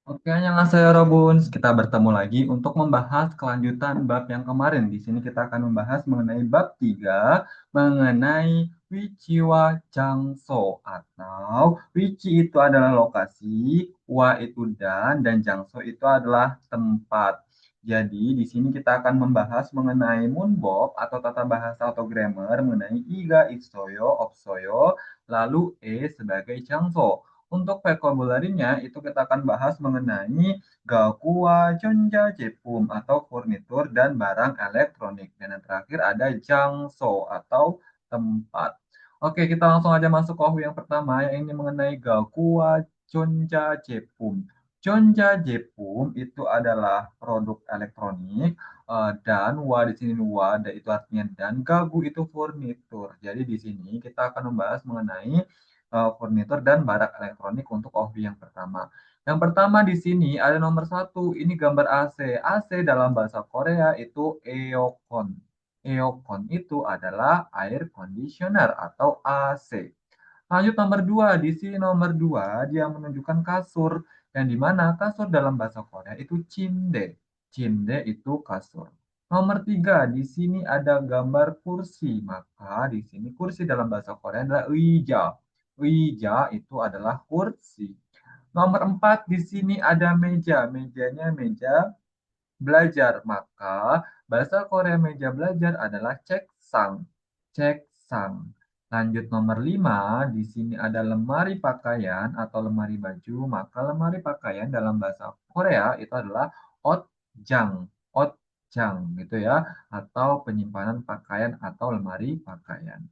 Oke, annyeonghaseyo Robun. Kita bertemu lagi untuk membahas kelanjutan bab yang kemarin. Di sini kita akan membahas mengenai bab 3, mengenai Wichi wa Jangso, atau Wichi itu adalah lokasi, wa itu dan Jangso itu adalah tempat. Jadi, di sini kita akan membahas mengenai Munbob atau tata bahasa atau grammar mengenai Iga, Isoyo, Opsoyo, lalu sebagai Jangso. Untuk vocabulary-nya itu kita akan bahas mengenai gakua, chonja, jepum atau furnitur dan barang elektronik. Dan yang terakhir ada jangso atau tempat. Oke, kita langsung aja masuk ke yang pertama yang ini mengenai gakua, chonja, jepum. Chonja Jepum itu adalah produk elektronik dan wa di sini wa itu artinya dan gagu itu furnitur. Jadi di sini kita akan membahas mengenai furnitur dan barang elektronik untuk hobi yang pertama. Yang pertama di sini ada nomor satu, ini gambar AC. AC dalam bahasa Korea itu eokon. Eokon itu adalah air conditioner atau AC. Lanjut nomor dua, di sini nomor dua dia menunjukkan kasur, yang dimana kasur dalam bahasa Korea itu cinde. Cinde itu kasur. Nomor tiga, di sini ada gambar kursi, maka di sini kursi dalam bahasa Korea adalah uija. Uija itu adalah kursi. Nomor empat, di sini ada meja. Mejanya meja belajar. Maka bahasa Korea meja belajar adalah ceksang. Ceksang. Lanjut nomor 5, di sini ada lemari pakaian atau lemari baju. Maka lemari pakaian dalam bahasa Korea itu adalah otjang. Otjang gitu ya. Atau penyimpanan pakaian atau lemari pakaian.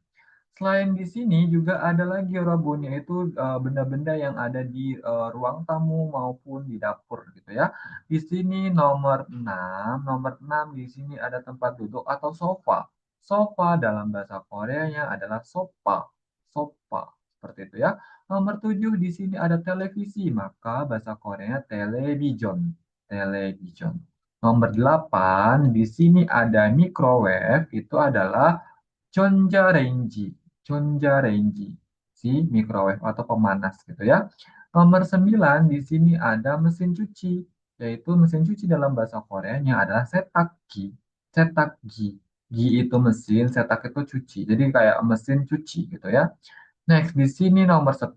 Selain di sini juga ada lagi Robun, yaitu benda-benda yang ada di ruang tamu maupun di dapur gitu ya. Di sini nomor enam di sini ada tempat duduk atau sofa. Sofa dalam bahasa Koreanya adalah sopa. Sopa, seperti itu ya. Nomor 7 di sini ada televisi, maka bahasa Koreanya television. Television. Nomor 8 di sini ada microwave, itu adalah Chonjarenji, Chonjarenji, si microwave atau pemanas gitu ya. Nomor 9 di sini ada mesin cuci, yaitu mesin cuci dalam bahasa Koreanya adalah setakgi. Setakgi. Gi itu mesin, setak itu cuci. Jadi kayak mesin cuci gitu ya. Next, di sini nomor 10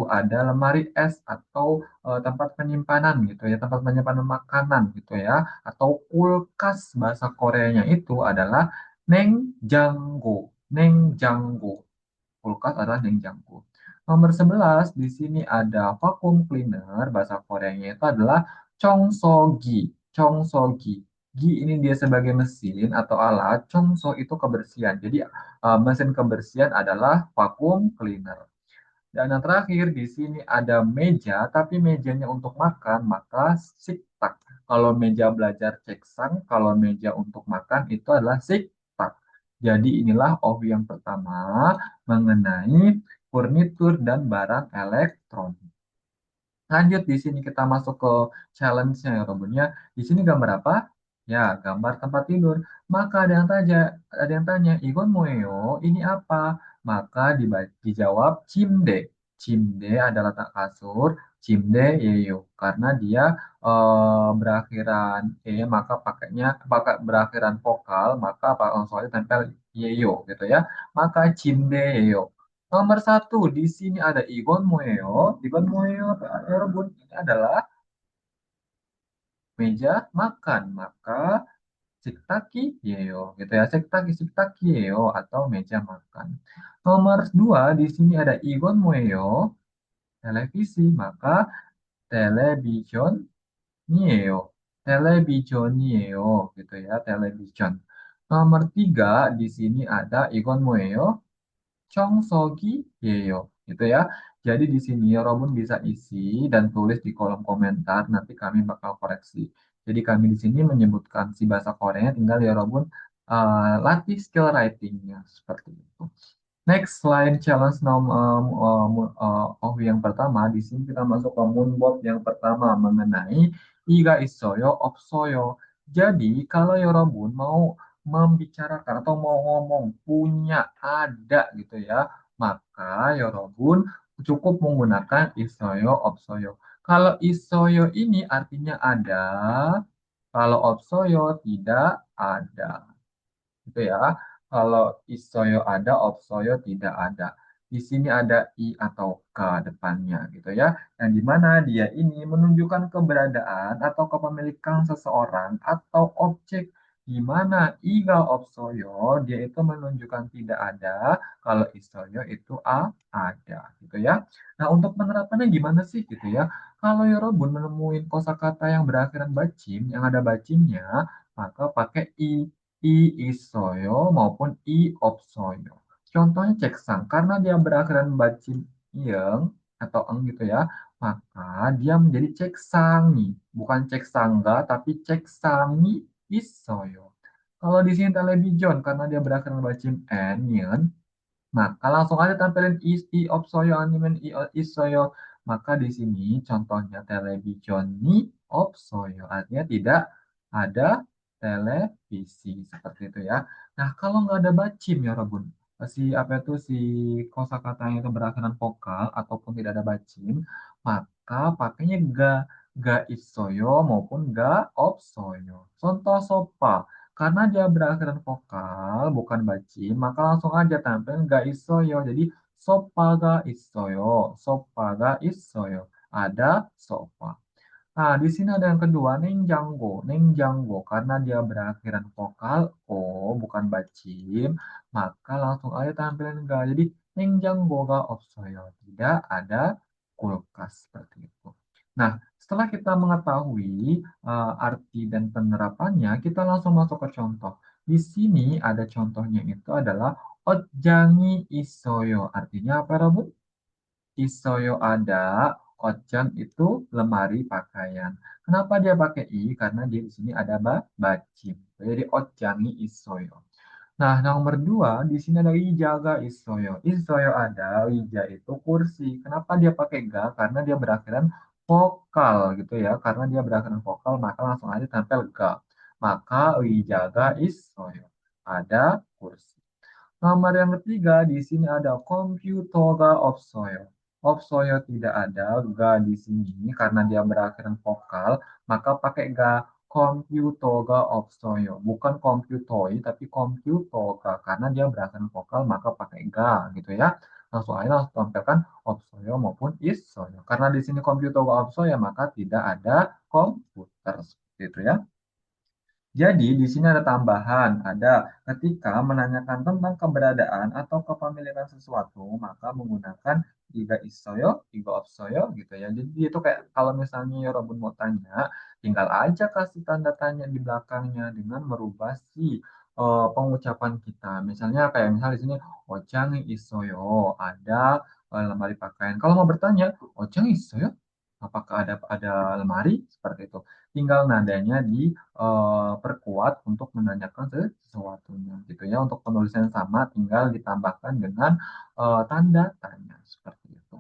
ada lemari es atau tempat penyimpanan gitu ya, tempat penyimpanan makanan gitu ya, atau kulkas bahasa Koreanya itu adalah nengjanggo. Nengjanggo. Kulkas adalah nengjanggo. Nomor 11 di sini ada vacuum cleaner, bahasa Koreanya itu adalah chongsogi. Chongsogi. Gi ini dia sebagai mesin atau alat, chongso itu kebersihan. Jadi mesin kebersihan adalah vacuum cleaner. Dan yang terakhir di sini ada meja, tapi mejanya untuk makan, maka siktak. Kalau meja belajar ceksang, kalau meja untuk makan itu adalah siktak. Jadi inilah hobi yang pertama mengenai furnitur dan barang elektronik. Lanjut di sini kita masuk ke challenge-nya ya Robunnya. Di sini gambar apa? Ya, gambar tempat tidur. Maka ada yang tanya, Igon Moeo, ini apa? Maka dijawab cimde. Cimde adalah tak kasur, cimde yeyo. Karena dia berakhiran maka pakai berakhiran vokal, maka soalnya tempel yeyo gitu ya. Maka cimde yeyo. Nomor satu, di sini ada Igon Mueo. Igon Mueo, ya Rebun, ini adalah meja makan. Maka Siktaki Yeo, gitu ya. Siktaki Yeo atau meja makan. Nomor dua, di sini ada Igon Mueo, televisi. Maka television Nieo. Television Nieo, gitu ya. Television. Nomor tiga, di sini ada Igon Mueo, Chongsogi Yeyo gitu ya. Jadi di sini Robun bisa isi dan tulis di kolom komentar, nanti kami bakal koreksi. Jadi kami di sini menyebutkan si bahasa Korea, tinggal ya Robun latih skill writing-nya seperti itu. Next, selain challenge yang pertama, di sini kita masuk ke moonboard yang pertama mengenai Iga Isoyo Opsoyo. Jadi, kalau Yorobun mau membicarakan atau mau ngomong punya ada gitu ya, maka Yorobun cukup menggunakan Isoyo Opsoyo. Kalau isoyo ini artinya ada, kalau opsoyo tidak ada. Gitu ya. Kalau isoyo ada, opsoyo tidak ada. Di sini ada i atau k depannya gitu ya. Yang dimana dia ini menunjukkan keberadaan atau kepemilikan seseorang atau objek di mana iga opsoyo dia itu menunjukkan tidak ada, kalau isoyo itu ada gitu ya. Nah, untuk penerapannya gimana sih gitu ya? Kalau Yorobun menemuin kosakata yang berakhiran bacim, yang ada bacimnya, maka pakai i isoyo maupun i opsoyo. Contohnya ceksang, karena dia berakhiran bacim ieng atau eng gitu ya, maka dia menjadi ceksangi, bukan ceksangga, tapi ceksangi isoyo. Kalau di sini telebijon, karena dia berakhiran bacim en, yen, maka langsung aja tampilin isi opsoyo animen isoyo. Maka di sini contohnya televisión ni opsoyo. Artinya tidak ada televisi seperti itu ya. Nah, kalau nggak ada bacim ya Robun. Si apa itu si kosakatanya itu berakhiran vokal ataupun tidak ada bacim, maka pakainya ga isoyo maupun ga opsoyo. Contoh sopa. Karena dia berakhiran vokal, bukan bacim, maka langsung aja tampil nggak isoyo. Jadi sopa ga isoyo, sopa ga isoyo. Ada sofa. Nah, di sini ada yang kedua, nenjanggo. Nenjanggo, karena dia berakhiran vokal O, bukan bacim, maka langsung aja tampilin ga. Jadi, nenjanggo ga opsoyo. Tidak ada kulkas seperti itu. Nah, setelah kita mengetahui arti dan penerapannya, kita langsung masuk ke contoh. Di sini ada contohnya itu adalah ojangi isoyo. Artinya apa, Rabu? Isoyo ada, Ocang itu lemari pakaian. Kenapa dia pakai i? Karena dia di sini ada bacim. Jadi ocangi isoyo. Nah, nomor dua, di sini ada ijaga isoyo. Isoyo ada, ija itu kursi. Kenapa dia pakai ga? Karena dia berakhiran vokal gitu ya. Karena dia berakhiran vokal, maka langsung aja tempel ga. Maka ijaga isoyo. Ada kursi. Nomor yang ketiga, di sini ada computer of soil. Of soil tidak ada, ga di sini karena dia berakhiran vokal, maka pakai ga computer of soil. Bukan computoi, tapi computer karena dia berakhiran vokal, maka pakai ga gitu ya. Langsung aja langsung tampilkan of soil maupun is soil. Karena di sini computer of soil, maka tidak ada komputer seperti itu ya. Jadi di sini ada tambahan, ada ketika menanyakan tentang keberadaan atau kepemilikan sesuatu, maka menggunakan iga isoyo, iga opsoyo gitu ya. Jadi itu kayak kalau misalnya Yorobun mau tanya, tinggal aja kasih tanda tanya di belakangnya dengan merubah si pengucapan kita. Misalnya kayak misal di sini Ojang isoyo, ada lemari pakaian. Kalau mau bertanya, Ojang isoyo, apakah ada lemari seperti itu? Tinggal nadanya perkuat untuk menanyakan sesuatunya gitu ya. Untuk penulisan sama tinggal ditambahkan dengan tanda tanya seperti itu.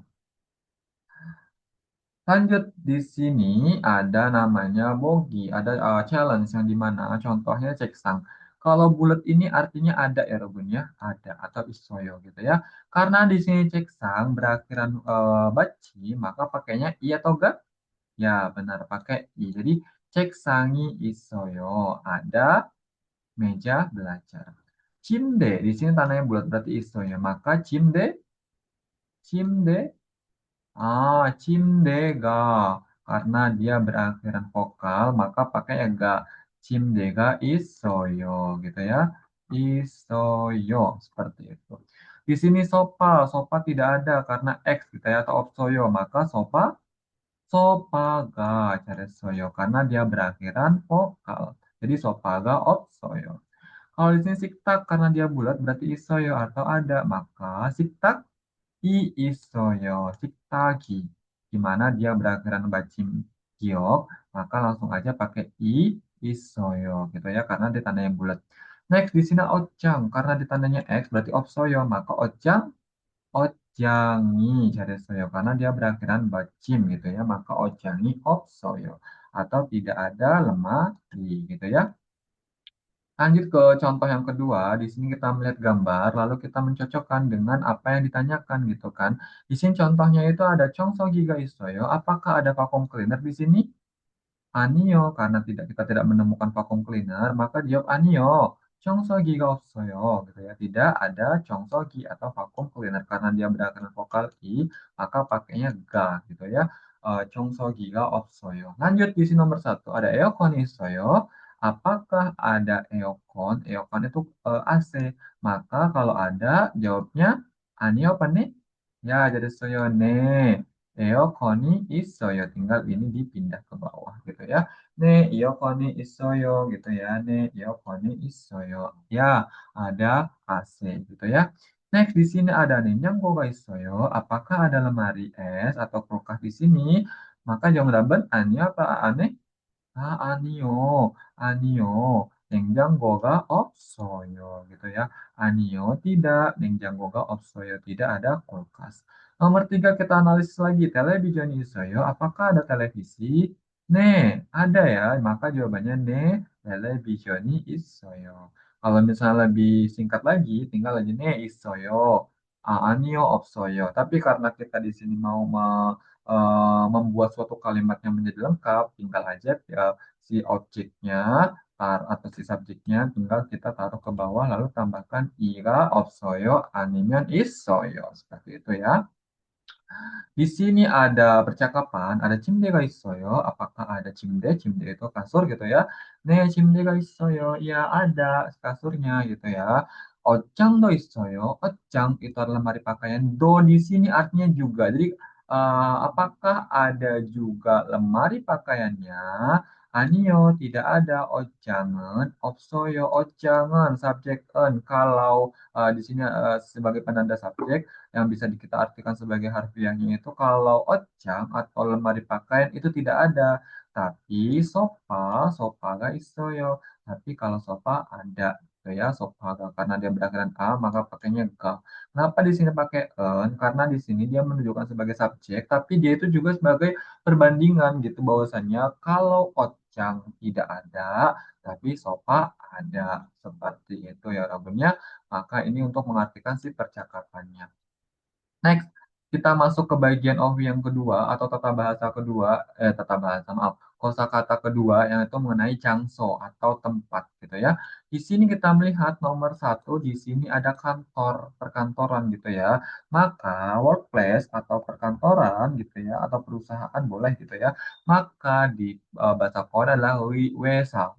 Lanjut di sini ada namanya bogi, ada challenge yang dimana contohnya ceksang. Kalau bulat ini artinya ada ya Robun ya, ada atau isoyo gitu ya. Karena di sini ceksang berakhiran baci, maka pakainya i atau ga? Ya benar pakai i. Jadi ceksangi isoyo ada meja belajar. Cimde, di sini tandanya bulat berarti isonya. Maka cimde, cimde, cimdega. Karena dia berakhiran vokal, maka pakai ya ga. Cimdega isoyo gitu ya. Isoyo, seperti itu. Di sini sopa, sopa tidak ada karena X gitu ya, atau opsoyo. Maka sopa, sopaga cari soyo. Karena dia berakhiran vokal. Jadi sopaga opsoyo. Kalau di sini siktak karena dia bulat berarti isoyo atau ada. Maka siktak i isoyo, siktagi. Di mana dia berakhiran bacim giok, maka langsung aja pakai i isoyo gitu ya karena dia tandanya bulat. Next di sini ojang karena ditandanya x berarti opsoyo, maka ojang ojangi cari soyo karena dia berakhiran bacim gitu ya, maka ojangi opsoyo atau tidak ada lemari gitu ya. Lanjut ke contoh yang kedua, di sini kita melihat gambar, lalu kita mencocokkan dengan apa yang ditanyakan gitu kan. Di sini contohnya itu ada Chongso Giga Isoyo. Apakah ada vacuum cleaner di sini? Anio, karena kita tidak menemukan vacuum cleaner, maka jawab Anio. Chongsogi가 없어요. Gitu ya. Tidak ada Chongsogi atau vacuum cleaner karena dia berakhir vokal i, maka pakainya ga gitu ya. Chongsogi가 없어요. Lanjut di sini nomor satu ada eokon 있어요. Apakah ada eokon? Eokon itu AC. Maka kalau ada jawabnya Anio apa nih? Ya, jadi soyo ne. Eokoni isoyo. Tinggal ini dipindah ke bawah gitu ya. Ne, eokoni isoyo gitu ya. Ne, eokoni isoyo. Ya, ada AC gitu ya. Next, di sini ada ninjanggo ga isoyo. Apakah ada lemari es atau kulkas di sini? Maka jangan dapat ani apa aneh? 아니요, 아니요. 냉장고가 없어요. gitu ya. 아니요, tidak. 냉장고가 없어요. Tidak ada kulkas. Nomor tiga kita analisis lagi. Televisi 있어요. Apakah ada televisi? 네, ada ya. Maka jawabannya 네, televisioni 있어요. Kalau misalnya lebih singkat lagi, tinggal aja 네, 있어요. 아니요, 없어요. Tapi karena kita di sini mau membuat suatu kalimat yang menjadi lengkap, tinggal aja si objeknya atau si subjeknya tinggal kita taruh ke bawah lalu tambahkan ira 없어요 아니면 있어요 seperti itu ya. Di sini ada percakapan, ada 침대가 있어요. Apakah ada 침대? 침대 itu kasur gitu ya. 네, 침대가 있어요. Ya, ada kasurnya gitu ya. 옷장도 있어요. 옷장 itu adalah lemari pakaian. Do di sini artinya juga. Jadi, apakah ada juga lemari pakaiannya? Anio, tidak ada. 옷장은 없어요. 옷장은 subjek en. Kalau di sini sebagai penanda subjek, yang bisa kita artikan sebagai harfiahnya itu kalau ocang atau lemari pakaian itu tidak ada. Tapi sofa ga isoyo. Tapi kalau sofa ada. Gitu ya, sofa ga. Karena dia berakhiran a, maka pakainya ga. Kenapa di sini pakai en? Karena di sini dia menunjukkan sebagai subjek, tapi dia itu juga sebagai perbandingan gitu bahwasanya kalau ocang tidak ada, tapi sofa ada. Seperti itu ya Rabunnya. Maka ini untuk mengartikan si percakapannya. Next, kita masuk ke bagian of yang kedua atau tata bahasa maaf, kosakata kedua yang itu mengenai cangso atau tempat gitu ya. Di sini kita melihat nomor satu, di sini ada kantor, perkantoran gitu ya. Maka workplace atau perkantoran gitu ya, atau perusahaan boleh gitu ya. Maka di bahasa Korea adalah wesa,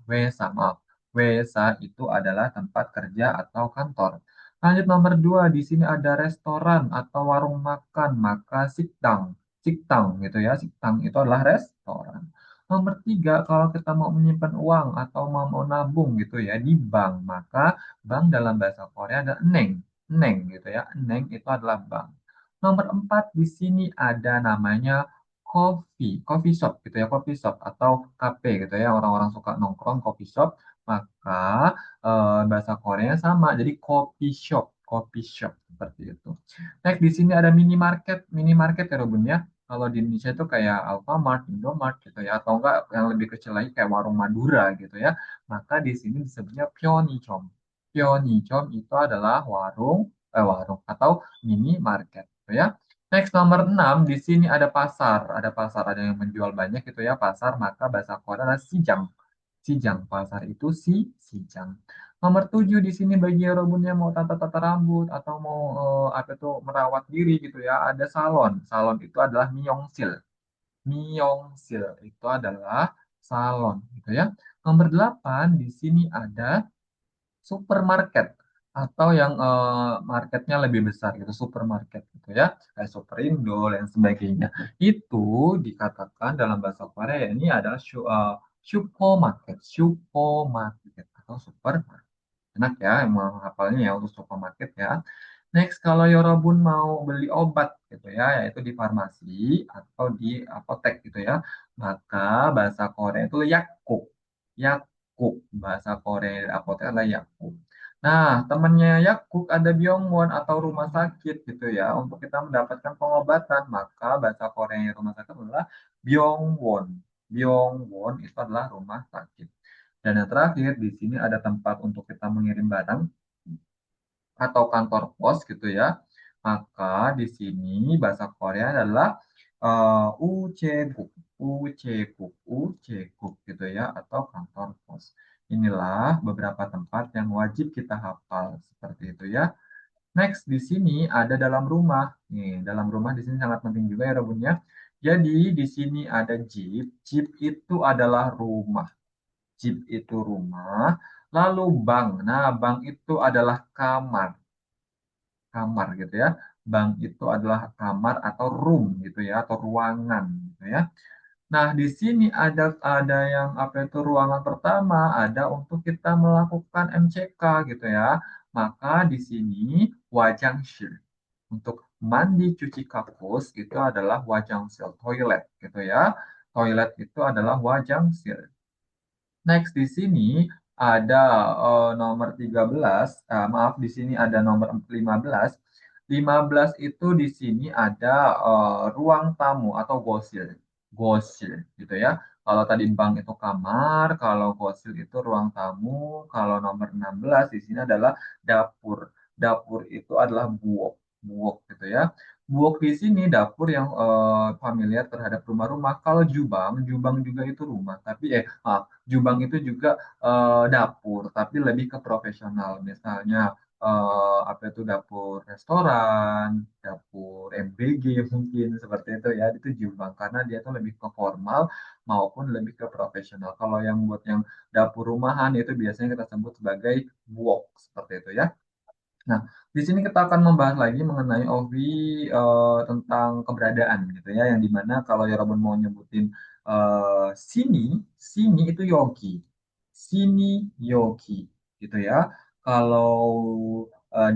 maaf. Wesa itu adalah tempat kerja atau kantor. Lanjut nomor dua, di sini ada restoran atau warung makan, maka siktang. Siktang gitu ya, siktang itu adalah restoran. Nomor tiga, kalau kita mau menyimpan uang atau mau nabung gitu ya di bank, maka bank dalam bahasa Korea ada neng. Neng gitu ya, neng itu adalah bank. Nomor empat, di sini ada namanya coffee shop gitu ya, coffee shop atau kafe gitu ya, orang-orang suka nongkrong coffee shop, maka bahasa Korea sama. Jadi coffee shop seperti itu. Next di sini ada minimarket ya Robun ya. Kalau di Indonesia itu kayak Alfamart, Indomart gitu ya, atau enggak yang lebih kecil lagi kayak warung Madura gitu ya. Maka di sini disebutnya Pyeonijom. Pyeonijom itu adalah warung atau minimarket gitu ya. Next nomor 6 di sini ada yang menjual banyak gitu ya, pasar, maka bahasa Korea adalah sijang. Sijang, pasar itu sijang. Nomor 7 di sini bagi yang Robunnya mau tata-tata rambut atau mau apa tuh merawat diri gitu ya, ada salon. Salon itu adalah myeongsil. Myeongsil itu adalah salon gitu ya. Nomor 8 di sini ada supermarket atau yang marketnya lebih besar gitu, supermarket gitu ya, kayak Superindo dan sebagainya. Itu dikatakan dalam bahasa Korea ini adalah supermarket, supermarket atau supermarket. Enak ya emang hafalnya ya untuk supermarket ya. Next, kalau Yorobun mau beli obat gitu ya, yaitu di farmasi atau di apotek gitu ya, maka bahasa Korea itu yakuk. Yakuk, bahasa Korea apotek adalah yakuk. Nah, temannya yakuk ada Byongwon atau rumah sakit gitu ya. Untuk kita mendapatkan pengobatan, maka bahasa Korea rumah sakit adalah Byongwon. Byongwon itu adalah rumah sakit. Dan yang terakhir, di sini ada tempat untuk kita mengirim barang atau kantor pos gitu ya. Maka di sini bahasa Korea adalah uceguk, uceguk gitu ya, atau kantor pos. Inilah beberapa tempat yang wajib kita hafal seperti itu ya. Next, di sini ada dalam rumah. Nih, dalam rumah di sini sangat penting juga ya Robunnya. Jadi di sini ada jeep. Jeep itu adalah rumah. Jeep itu rumah. Lalu bank. Nah, bank itu adalah kamar. Kamar gitu ya. Bank itu adalah kamar atau room gitu ya, atau ruangan gitu ya. Nah, di sini ada yang apa itu ruangan pertama, ada untuk kita melakukan MCK gitu ya. Maka di sini wajang shir. Untuk mandi cuci kakus itu adalah wajang sil toilet gitu ya. Toilet itu adalah wajang sil. Next di sini ada nomor 13, maaf di sini ada nomor 15. 15 itu di sini ada ruang tamu atau gosil. Gosil gitu ya. Kalau tadi bank itu kamar, kalau gosil itu ruang tamu, kalau nomor 16 di sini adalah dapur. Dapur itu adalah buok. Buok gitu ya. Buok di sini dapur yang familiar terhadap rumah-rumah. Kalau jubang, jubang juga itu rumah. Tapi Jubang itu juga dapur, tapi lebih ke profesional. Misalnya apa itu dapur restoran, dapur MBG mungkin seperti itu ya. Itu Jubang karena dia tuh lebih ke formal maupun lebih ke profesional. Kalau yang buat yang dapur rumahan itu biasanya kita sebut sebagai wok seperti itu ya. Nah, di sini kita akan membahas lagi mengenai OVI tentang keberadaan gitu ya, yang dimana kalau Yorobun mau nyebutin sini, sini itu yogi, sini yogi gitu ya. Kalau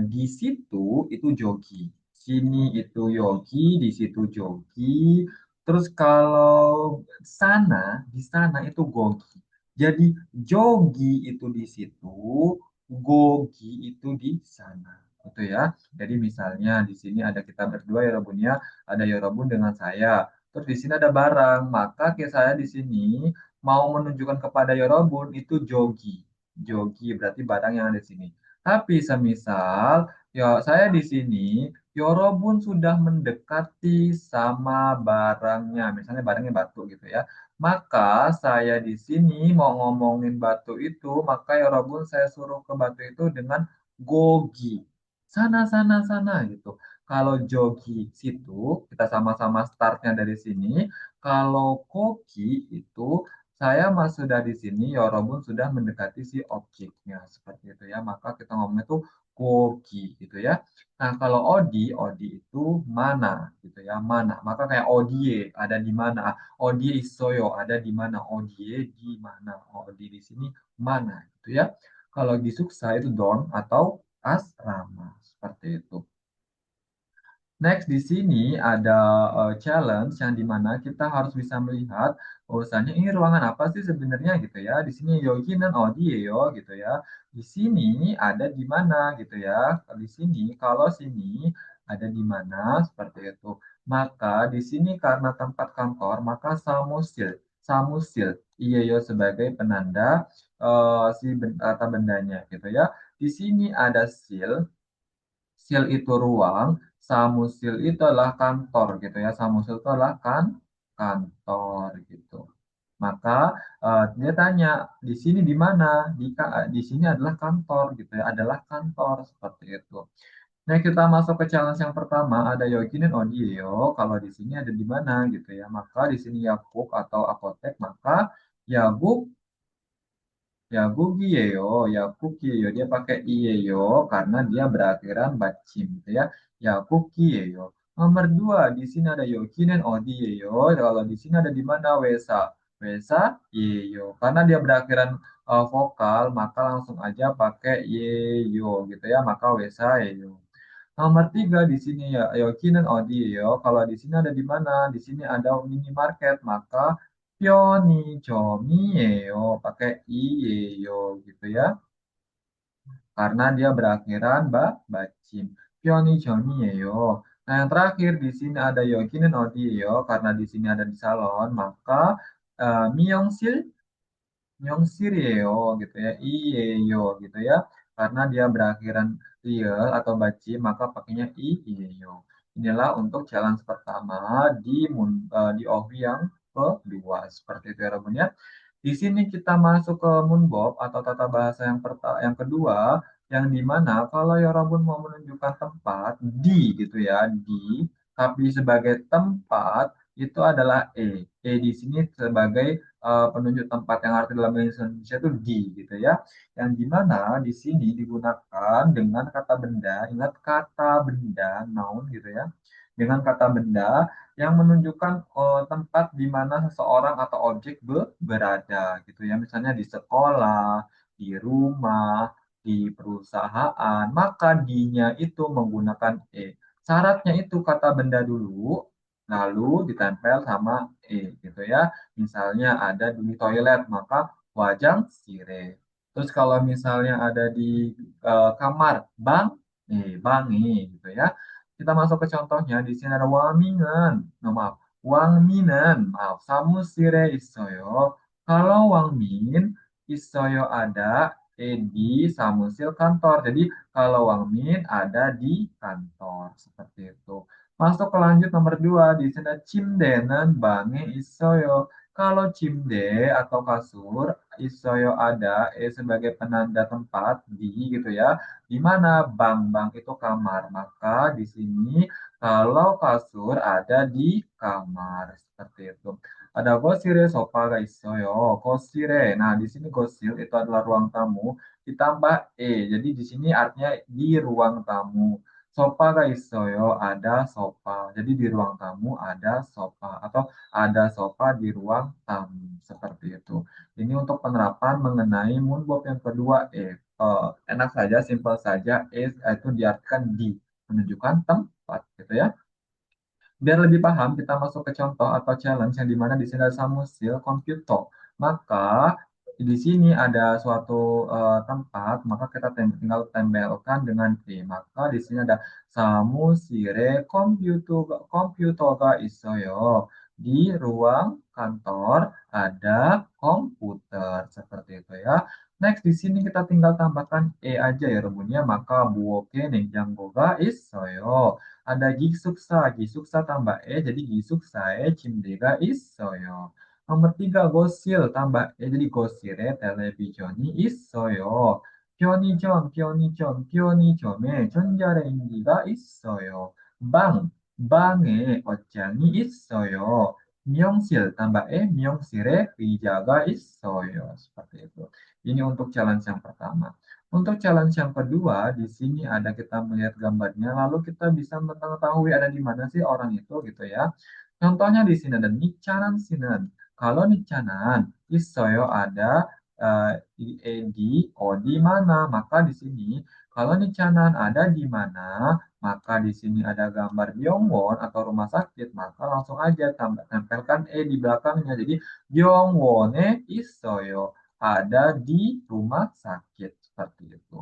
di situ itu jogi, sini itu yogi, di situ jogi. Terus kalau sana, di sana itu gogi. Jadi jogi itu di situ, Gogi itu di sana. Gitu ya. Jadi misalnya di sini ada kita berdua ya Robun ya, ada Yorobun dengan saya. Terus di sini ada barang, maka kayak saya di sini mau menunjukkan kepada Yorobun itu jogi. Jogi berarti barang yang ada di sini. Tapi semisal ya saya di sini Yorobun sudah mendekati sama barangnya, misalnya barangnya batu gitu ya. Maka saya di sini mau ngomongin batu itu, maka ya Robun saya suruh ke batu itu dengan gogi. Sana, sana, sana gitu. Kalau jogi situ, kita sama-sama startnya dari sini. Kalau koki itu, saya mas sudah di sini, ya Robun sudah mendekati si objeknya. Seperti itu ya. Maka kita ngomong itu koki gitu ya. Nah, kalau Odi, Odi itu mana gitu ya, mana. Maka kayak Odie ada di mana. Odie isoyo ada di mana? Odie di mana? Odie di sini mana gitu ya. Kalau di Suksa itu dorm atau asrama seperti itu. Next di sini ada challenge yang dimana kita harus bisa melihat bahwasanya ini ruangan apa sih sebenarnya gitu ya. Di sini Yogi dan Odi yo gitu ya. Di sini ada di mana gitu ya. Di sini kalau sini ada di mana seperti itu. Maka di sini karena tempat kantor maka samusil samusil iya yo sebagai penanda si kata bendanya gitu ya. Di sini ada sil. Sil itu ruang, samusil itu adalah kantor gitu ya. Samusil itu adalah kantor gitu. Maka dia tanya di sini di mana? Di sini adalah kantor gitu ya. Adalah kantor seperti itu. Nah, kita masuk ke challenge yang pertama, ada Yogi dan Odio. Kalau di sini ada di mana gitu ya. Maka di sini Yakuk atau apotek, maka Yabuk ya Gugieyo, ya Kukieyo. Dia pakai Iyeyo karena dia berakhiran bacim gitu ya. Ya Kukieyo. Nomor dua, di sini ada Yokinen Odieyo. Kalau di sini ada di mana Wesa. Wesa Yeyo. Karena dia berakhiran vokal, maka langsung aja pakai Yeyo gitu ya. Maka Wesa Yeyo. Nomor tiga di sini ya Yokinen Odieyo. Kalau di sini ada di mana? Di sini ada minimarket, maka Pioni Chomieyo pakai iyeyo gitu ya. Karena dia berakhiran bacim. Pioni Chomieyo. Nah, yang terakhir di sini ada Yokinen Odieyo karena di sini ada di salon, maka Myeongsil Myeongsirio gitu ya, iyeyo gitu ya. Karena dia berakhiran riel atau baci, maka pakainya iyeyo. Inilah untuk challenge pertama di OVI yang kedua. Seperti itu ya Rabun ya. Di sini kita masuk ke Moonbob atau tata bahasa yang kedua, yang dimana kalau Yorobun mau menunjukkan tempat di gitu ya, di, tapi sebagai tempat itu adalah e. E di sini sebagai penunjuk tempat yang arti dalam bahasa Indonesia itu di gitu ya. Yang dimana di sini digunakan dengan kata benda, ingat kata benda, noun gitu ya. Dengan kata benda yang menunjukkan tempat di mana seseorang atau objek berada gitu ya. Misalnya di sekolah, di rumah, di perusahaan, maka dinya itu menggunakan e. Syaratnya itu kata benda dulu, lalu ditempel sama gitu ya. Misalnya ada di toilet, maka wajang sire. Terus kalau misalnya ada di kamar, bangi gitu ya. Kita masuk ke contohnya. Di sini ada Wamingan. No, maaf. Wangminan. Maaf. Samusire isoyo. Kalau Wangmin, isoyo ada di samusil kantor. Jadi kalau Wangmin ada di kantor. Seperti itu. Masuk ke lanjut nomor 2. Di sini ada Cimdenan Bange isoyo. Kalau cimde atau kasur, isoyo ada sebagai penanda tempat di gitu ya. Di mana bank-bank itu kamar. Maka di sini kalau kasur ada di kamar seperti itu. Ada gosire sofa ga isoyo. Gosire. Nah, di sini gosil itu adalah ruang tamu ditambah Jadi di sini artinya di ruang tamu. Sofa ga isoyo ada sofa. Jadi di ruang tamu ada sofa atau ada sofa di ruang tamu seperti itu. Ini untuk penerapan mengenai moonbob yang kedua enak saja, simpel saja, itu diartikan di, menunjukkan tempat, gitu ya. Biar lebih paham, kita masuk ke contoh atau challenge yang dimana di sini ada Samusil Computer. Maka di sini ada suatu tempat, maka kita tinggal tempelkan dengan T. Maka di sini ada Samusire Computer ga isoyo. Di ruang kantor ada komputer seperti itu ya. Next di sini kita tinggal tambahkan aja ya rumusnya, maka buoke nengjanggo ga isoyo. Ada gisuksa, gisuksa tambah jadi gisuksae chimdega isoyo. Nomor 3 gosil tambah jadi gosire televisioni isoyo. Pyonichon, pyonichon, pyonichome, chonjare ingiga isoyo. Bang, bange ochangi isoyo. Myeongsil tambah myeongsire ijaga isoyo. Seperti itu. Ini untuk challenge yang pertama. Untuk challenge yang kedua, di sini ada kita melihat gambarnya, lalu kita bisa mengetahui ada di mana sih orang itu gitu ya. Contohnya di sini ada Nichanan Sinan. Kalau Nichanan, Isoyo ada di mana? Maka di sini kalau Nichanan ada di mana, maka di sini ada gambar Byongwon atau rumah sakit, maka langsung aja tempelkan di belakangnya. Jadi Byongwone Isoyo ada di rumah sakit seperti itu.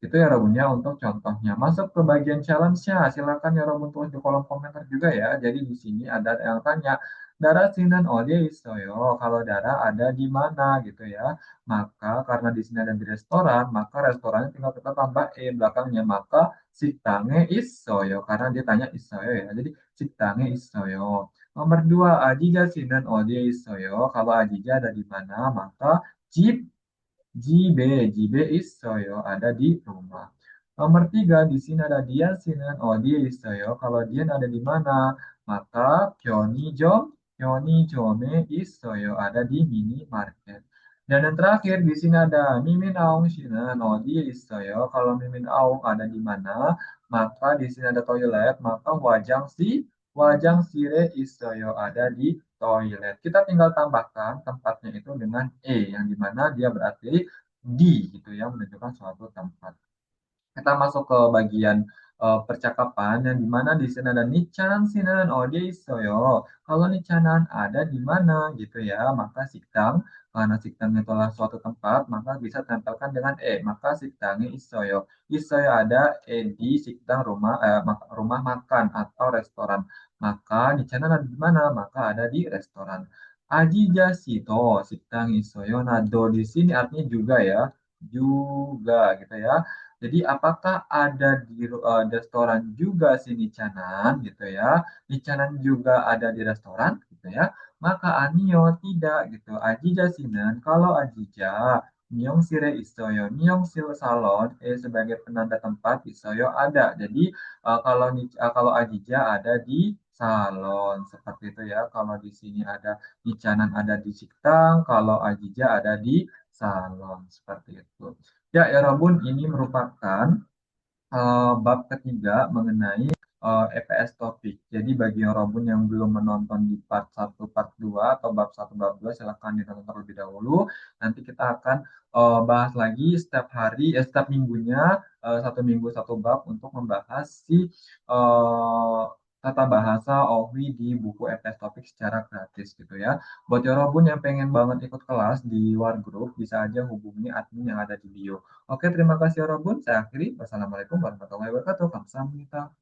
Itu ya Robunnya untuk contohnya. Masuk ke bagian challenge-nya. Silakan ya Robun tulis di kolom komentar juga ya. Jadi di sini ada yang tanya, Dara Sinan Ode Isoyo. Kalau Dara ada di mana gitu ya. Maka karena di sini ada di restoran, maka restorannya tinggal kita tambah belakangnya. Maka Siktange Isoyo. Karena dia tanya Isoyo ya. Jadi Siktange Isoyo. Nomor 2, Ajija Sinan Ode Isoyo. Kalau Ajija ada di mana, maka Jeep JB, JB Isoyo ada di rumah. Nomor 3, di sini ada Dian Sinan. Oh, dia Isoyo. Kalau Dian ada di mana? Maka Kyoni Jome Isoyo ada di minimarket. Dan yang terakhir, di sini ada Mimin Aung Sinan. Oh, dia Isoyo. Kalau Mimin Aung ada di mana? Maka di sini ada toilet. Maka Wajang Sire Isoyo ada di toilet. Kita tinggal tambahkan tempatnya itu dengan yang dimana dia berarti di gitu ya, menunjukkan suatu tempat. Kita masuk ke bagian percakapan yang dimana di sini ada Nichanan Sinan Ode Isoyo. Kalau Nichanan ada di mana gitu ya, maka Siktang, karena Siktang itu adalah suatu tempat, maka bisa tempelkan dengan maka Siktangnya Isoyo. Isoyo ada di Siktang rumah makan atau restoran. Maka Nichanan ada di mana? Maka ada di restoran. Ajija sito, siktang isoyo. Nah, do di sini artinya juga ya, juga gitu ya. Jadi apakah ada di restoran juga si Nicanan gitu ya? Nicanan juga ada di restoran gitu ya? Maka Anio tidak gitu. Ajija sinan, kalau Ajija, Nyong sire isoyo, Nyong sire salon, sebagai penanda tempat isoyo ada. Jadi kalau Ajija ada di salon seperti itu ya. Kalau di sini ada Icanan ada di Ciktang, kalau Ajija ada di Salon seperti itu. Ya, ya Robun, ini merupakan bab ketiga mengenai EPS topik. Jadi bagi Robun yang belum menonton di part satu, part 2 atau bab satu, bab 2, silahkan ditonton terlebih dahulu. Nanti kita akan bahas lagi setiap hari, setiap minggunya, satu minggu satu bab untuk membahas si tata bahasa OHWI di buku EPS topik secara gratis gitu ya. Buat Yorobun yang pengen banget ikut kelas di Wargroup, bisa aja hubungi admin yang ada di bio. Oke, terima kasih Yorobun. Saya akhiri. Wassalamualaikum warahmatullahi wabarakatuh. Kamsahamnida.